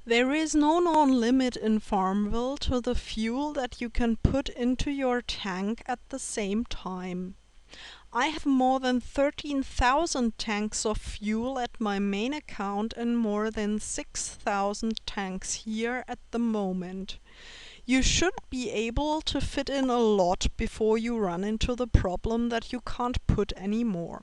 There is no known limit in Farmville to the fuel that you can put into your tank at the same time. I have more than 13,000 tanks of fuel at my main account and more than 6,000 tanks here at the moment. You should be able to fit in a lot before you run into the problem that you can't put any more.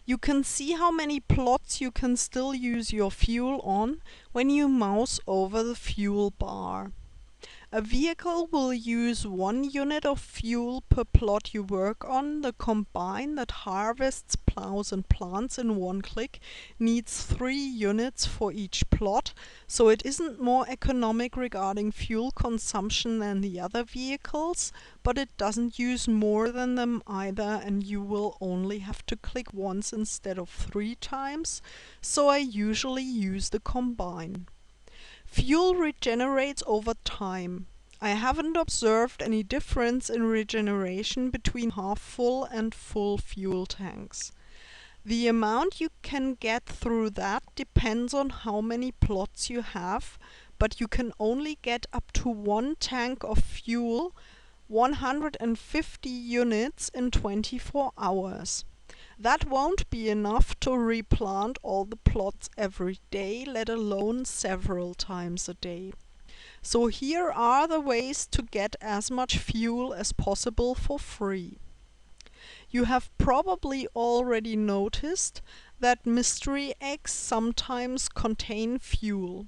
You can see how many plots you can still use your fuel on when you mouse over the fuel bar. A vehicle will use 1 unit of fuel per plot you work on. The combine that harvests, plows and plants in one click needs 3 units for each plot, so it isn't more economic regarding fuel consumption than the other vehicles, but it doesn't use more than them either, and you will only have to click once instead of 3 times, so I usually use the combine. Fuel regenerates over time. I haven't observed any difference in regeneration between half-full and full fuel tanks. The amount you can get through that depends on how many plots you have, but you can only get up to 1 tank of fuel, 150 units in 24 hours. That won't be enough to replant all the plots every day, let alone several times a day. So here are the ways to get as much fuel as possible for free. You have probably already noticed that mystery eggs sometimes contain fuel.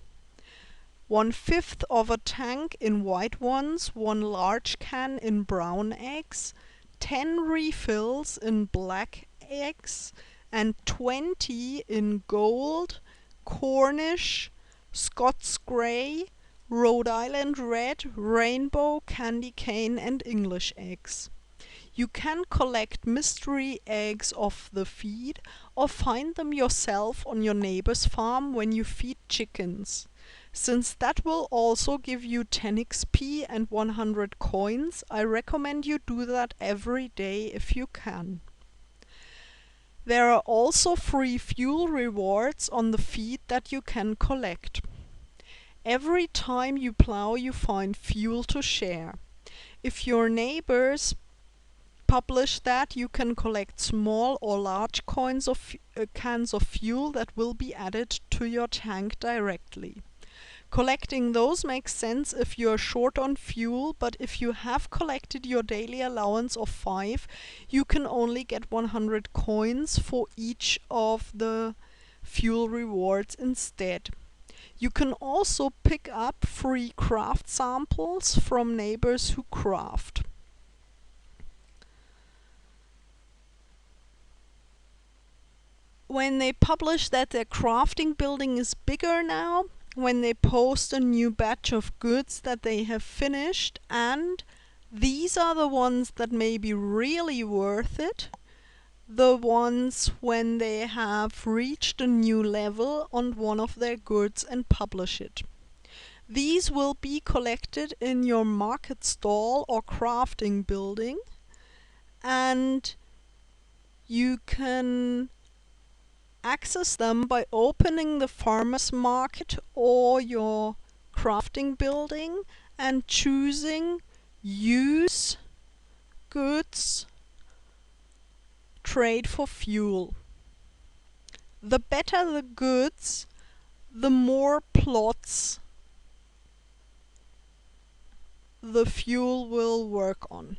1/5 of a tank in white ones, 1 large can in brown eggs, 10 refills in black eggs, and 20 in gold, Cornish, Scots grey, Rhode Island red, rainbow, candy cane and English eggs. You can collect mystery eggs off the feed or find them yourself on your neighbor's farm when you feed chickens. Since that will also give you 10 XP and 100 coins, I recommend you do that every day if you can. There are also free fuel rewards on the feed that you can collect. Every time you plow you find fuel to share. If your neighbors publish that, you can collect small or large cans of fuel that will be added to your tank directly. Collecting those makes sense if you're short on fuel, but if you have collected your daily allowance of 5, you can only get 100 coins for each of the fuel rewards instead. You can also pick up free craft samples from neighbors who craft. When they publish that their crafting building is bigger now, when they post a new batch of goods that they have finished, and these are the ones that may be really worth it, the ones when they have reached a new level on one of their goods and publish it. These will be collected in your market stall or crafting building, and you can access them by opening the farmer's market or your crafting building and choosing Use Goods, Trade for Fuel. The better the goods, the more plots the fuel will work on.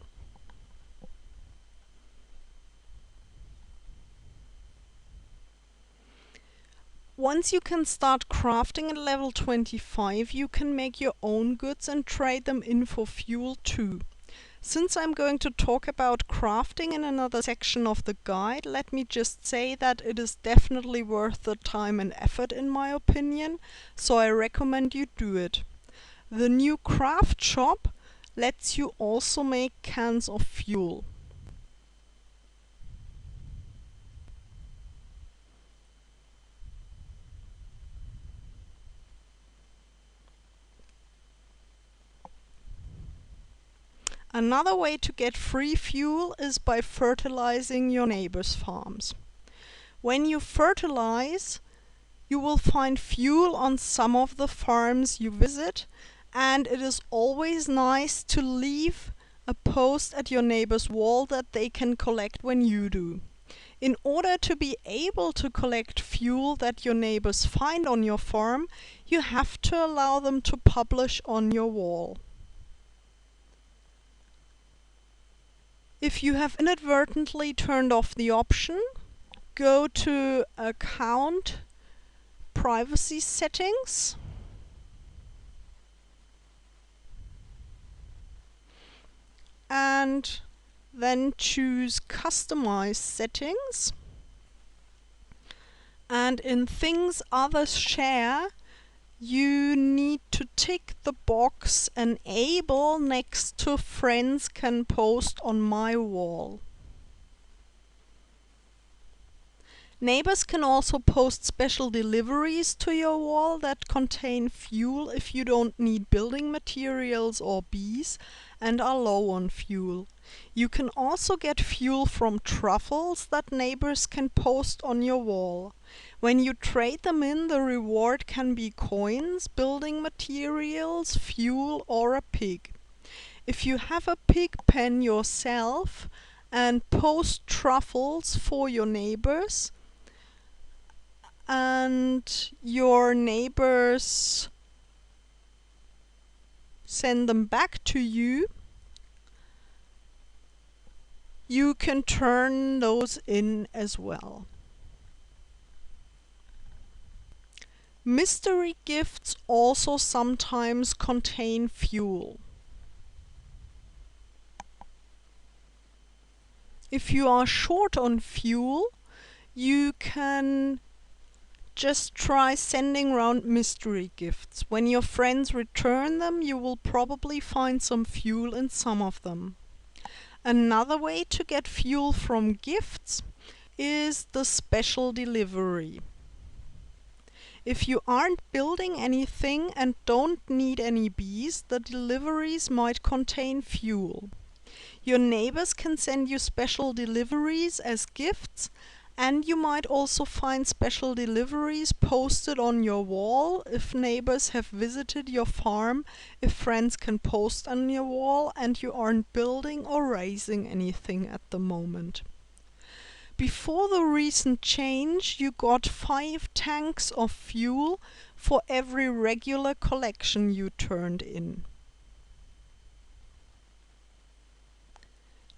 Once you can start crafting at level 25, you can make your own goods and trade them in for fuel too. Since I'm going to talk about crafting in another section of the guide, let me just say that it is definitely worth the time and effort in my opinion, so I recommend you do it. The new craft shop lets you also make cans of fuel. Another way to get free fuel is by fertilizing your neighbor's farms. When you fertilize, You will find fuel on some of the farms you visit, and it is always nice to leave a post at your neighbor's wall that they can collect when you do. In order to be able to collect fuel that your neighbors find on your farm, you have to allow them to publish on your wall. If you have inadvertently turned off the option, go to Account Privacy Settings, and then choose Customize Settings, and in Things Others Share you need to tick the box Enable next to Friends Can Post on My Wall. Neighbors can also post special deliveries to your wall that contain fuel if you don't need building materials or bees and are low on fuel. You can also get fuel from truffles that neighbors can post on your wall. When you trade them in, the reward can be coins, building materials, fuel, or a pig. If you have a pig pen yourself and post truffles for your neighbors, and your neighbors send them back to you, you can turn those in as well. Mystery gifts also sometimes contain fuel. If you are short on fuel, you can just try sending round mystery gifts. When your friends return them, you will probably find some fuel in some of them. Another way to get fuel from gifts is the special delivery. If you aren't building anything and don't need any bees, the deliveries might contain fuel. Your neighbors can send you special deliveries as gifts, and you might also find special deliveries posted on your wall if neighbors have visited your farm, if friends can post on your wall and you aren't building or raising anything at the moment. Before the recent change, you got 5 tanks of fuel for every regular collection you turned in.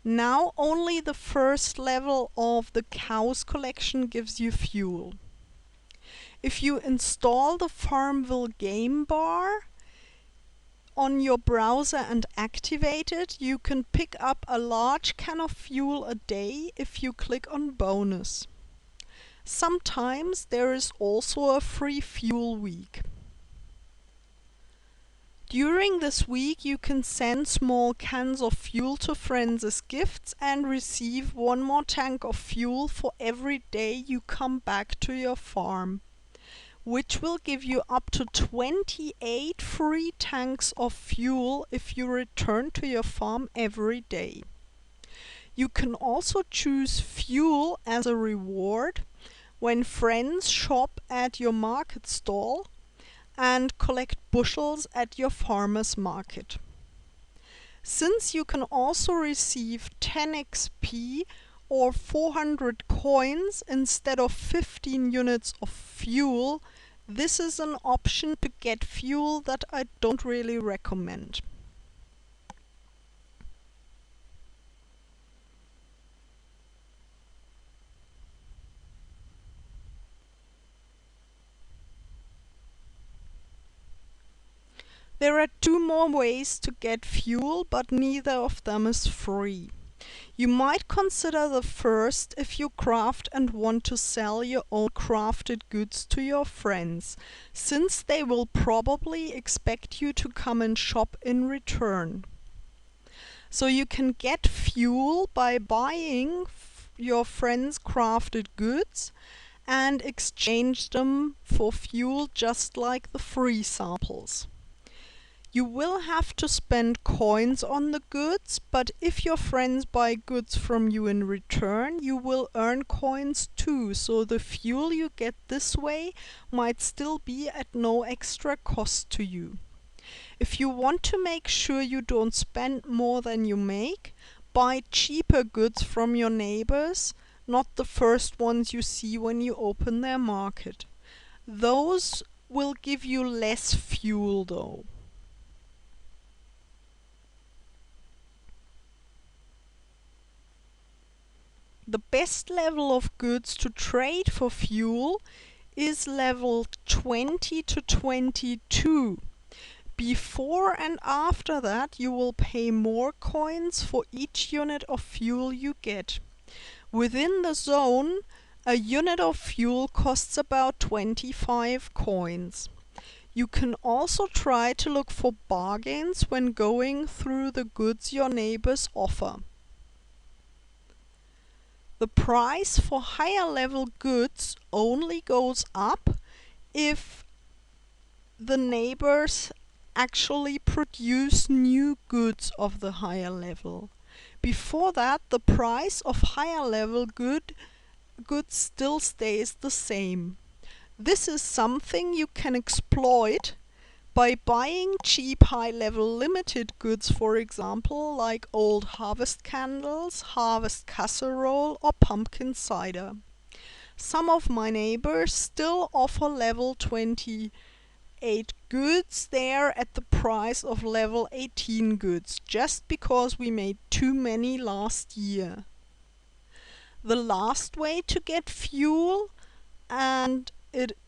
Now only the first level of the cows collection gives you fuel. If you install the Farmville game bar on your browser and activate it, you can pick up a large can of fuel a day if you click on bonus. Sometimes there is also a free fuel week. During this week you can send small cans of fuel to friends as gifts and receive 1 more tank of fuel for every day you come back to your farm, which will give you up to 28 free tanks of fuel if you return to your farm every day. You can also choose fuel as a reward when friends shop at your market stall and collect bushels at your farmer's market. Since you can also receive 10 XP or 400 coins instead of 15 units of fuel, this is an option to get fuel that I don't really recommend. There are 2 more ways to get fuel, but neither of them is free. You might consider the first if you craft and want to sell your own crafted goods to your friends, since they will probably expect you to come and shop in return. So you can get fuel by buying your friends' crafted goods and exchange them for fuel just like the free samples. You will have to spend coins on the goods, but if your friends buy goods from you in return, you will earn coins too, so the fuel you get this way might still be at no extra cost to you. If you want to make sure you don't spend more than you make, buy cheaper goods from your neighbors, not the first ones you see when you open their market. Those will give you less fuel though. The best level of goods to trade for fuel is level 20 to 22. Before and after that, you will pay more coins for each unit of fuel you get. Within the zone, a unit of fuel costs about 25 coins. You can also try to look for bargains when going through the goods your neighbors offer. The price for higher level goods only goes up if the neighbors actually produce new goods of the higher level. Before that, the price of higher level goods still stays the same. This is something you can exploit by buying cheap high-level limited goods, for example, like old harvest candles, harvest casserole, or pumpkin cider. Some of my neighbors still offer level 28 goods there at the price of level 18 goods, just because we made too many last year. The last way to get fuel, and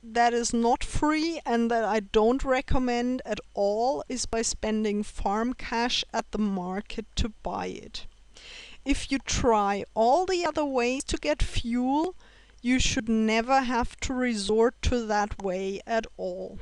that is not free and that I don't recommend at all, is by spending farm cash at the market to buy it. If you try all the other ways to get fuel, you should never have to resort to that way at all.